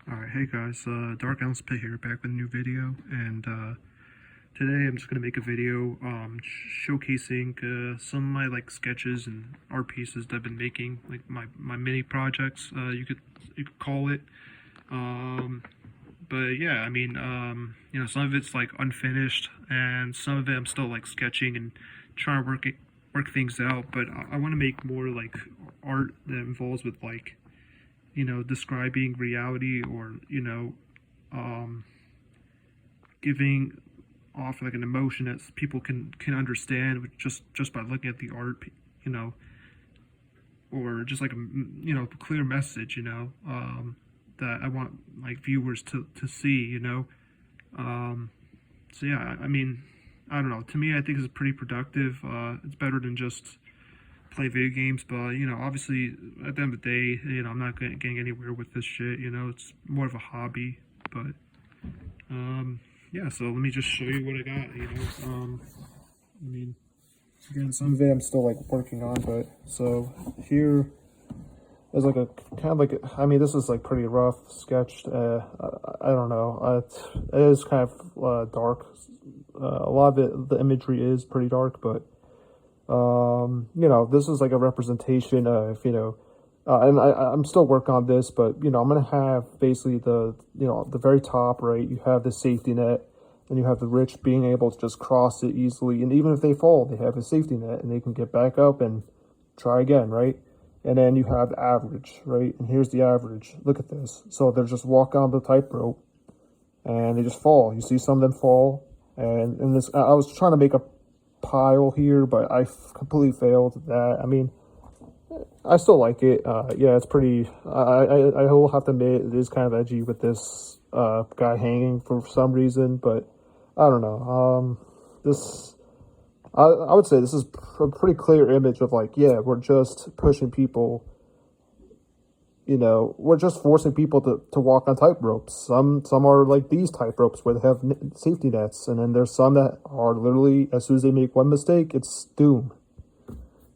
Alright, hey guys, Dark Elms Pit here, back with a new video, and today I'm just gonna make a video showcasing some of my sketches and art pieces that I've been making, like my mini projects, you could call it. But yeah, I mean, some of it's like unfinished, and some of it I'm still like sketching and trying to work things out. But I want to make more like art that involves with describing reality, or um, giving off like an emotion that people can understand just by looking at the art, you know, or just like a clear message, that I want like viewers to see, So yeah, I mean, I don't know. To me, I think it's pretty productive. It's better than just play video games, but obviously at the end of the day, I'm not getting anywhere with this shit. It's more of a hobby. But yeah. So let me just show you what I got. I mean, again, some of it I'm still like working on, but so here is like a kind of like I mean, this is like pretty rough sketched. I don't know. It is kind of dark. A lot of it, the imagery is pretty dark, but this is like a representation of, and I'm still working on this, but, I'm going to have basically the very top, right? You have the safety net, and you have the rich being able to just cross it easily. And even if they fall, they have a safety net and they can get back up and try again, right? And then you have the average, right? And here's the average. Look at this. So they're just walking on the tightrope and they just fall. You see some of them fall. And in this, I was trying to make a pile here, but I completely failed at that. I mean, I still like it. Yeah, it's pretty. I will have to admit it is kind of edgy with this guy hanging for some reason, but I don't know. I would say this is a pretty clear image of like, yeah, we're just pushing people. We're just forcing people to walk on tight ropes. Some are like these tight ropes where they have safety nets, and then there's some that are literally, as soon as they make one mistake, it's doom.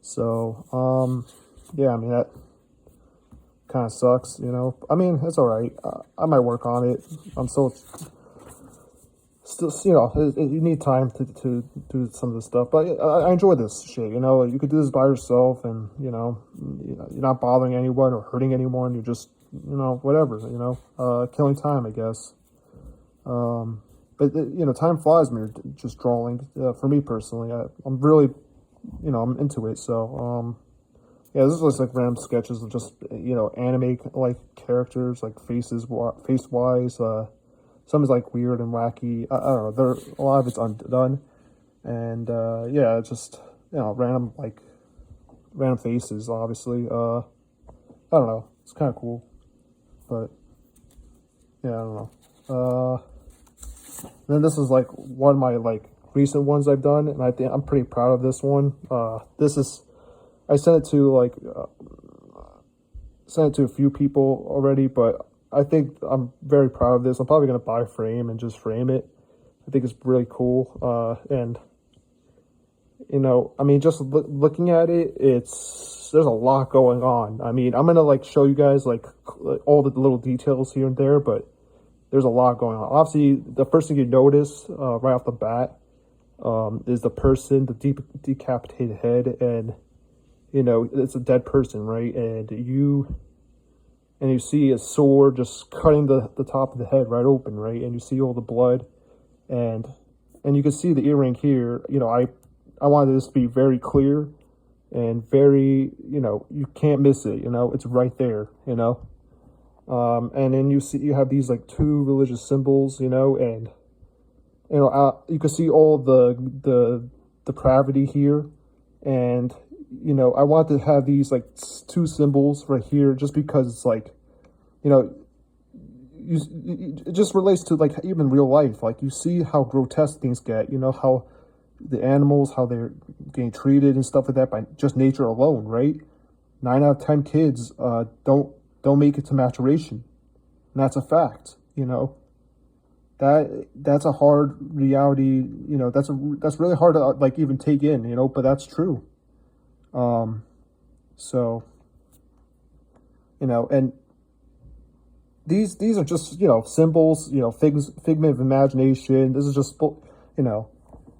So, yeah, I mean, that kind of sucks, I mean, it's all right. I might work on it. I'm still, you need time to do some of this stuff, but I enjoy this shit. You could do this by yourself, and you're not bothering anyone or hurting anyone. You're just whatever, killing time, I guess. But time flies when you're just drawing. For me personally, I'm really I'm into it. So yeah, this is just like random sketches of just anime like characters, like face wise. Some is like weird and wacky. I don't know. A lot of it's undone, and yeah, it's just random faces. Obviously, I don't know. It's kind of cool, but yeah, I don't know. Then this is like one of my recent ones I've done, and I think I'm pretty proud of this one. I sent it to a few people already, but I think I'm very proud of this. I'm probably going to buy a frame and just frame it. I think it's really cool. And, I mean, just looking at it, there's a lot going on. I mean, I'm going to show you guys all the little details here and there, but there's a lot going on. Obviously, the first thing you notice right off the bat is the person, the decapitated head, and, it's a dead person, right? And you see a sword just cutting the top of the head right open, right? And you see all the blood, and you can see the earring here. I wanted this to be very clear and very, you can't miss it. It's right there. And then you have these two religious symbols, and you can see all the depravity here, and I want to have these two symbols right here, just because it's it just relates to even real life. You see how grotesque things get, how the animals, how they're getting treated and stuff like that by just nature alone, right? 9 out of 10 kids don't make it to maturation, and that's a fact. That's a hard reality. That's really hard to even take in, but that's true. So and these are just, you know, symbols, you know, figment of imagination. This is just, you know,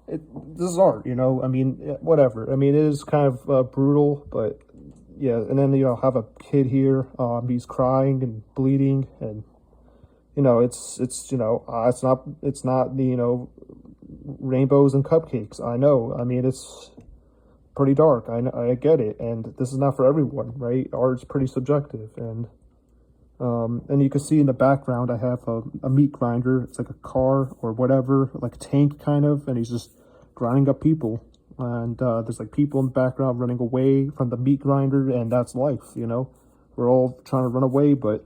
this is art, you know. I mean, whatever. I mean, it is kind of brutal, but yeah. And then, you know, have a kid here. He's crying and bleeding, and you know, it's you know, it's not the, you know, rainbows and cupcakes. I know. I mean, it's pretty dark. I get it, and this is not for everyone, right? Art's pretty subjective, and you can see in the background I have a meat grinder. It's like a car or whatever, like a tank kind of, and he's just grinding up people. And there's like people in the background running away from the meat grinder, and that's life, you know. We're all trying to run away, but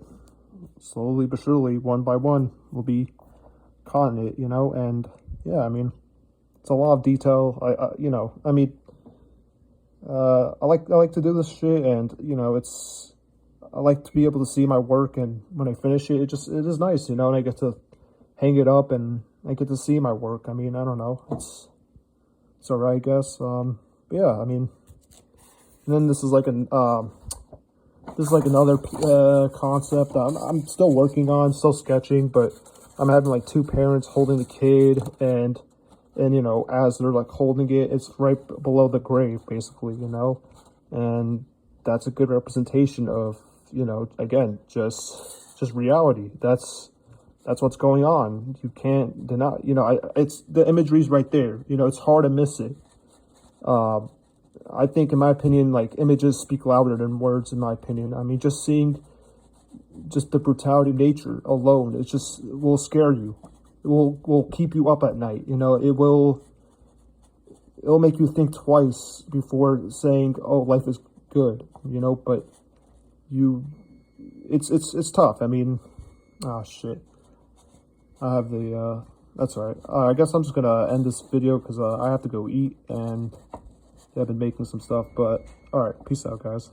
slowly but surely, one by one, we'll be caught in it, you know. And yeah, I mean, it's a lot of detail. You know, I mean, I like to do this shit, and you know, I like to be able to see my work, and when I finish it, it is nice, you know, and I get to hang it up, and I get to see my work. I mean, I don't know, it's alright, I guess. But yeah, I mean, and then this is like another concept I'm still working on, still sketching, but I'm having like two parents holding the kid, and you know, as they're like holding it, it's right below the grave, basically, you know, and that's a good representation of, you know, again, just reality. That's what's going on. You can't deny, you know, it's the imagery's right there, you know, it's hard to miss it. I think, in my opinion, like, images speak louder than words, in my opinion. I mean, just seeing just the brutality of nature alone, it will scare you. It will keep you up at night, you know. It'll make you think twice before saying, oh, life is good, you know. But it's tough. I mean, shit, I have the that's all right. I guess I'm just gonna end this video because I have to go eat, and I've been making some stuff. But all right, peace out, guys.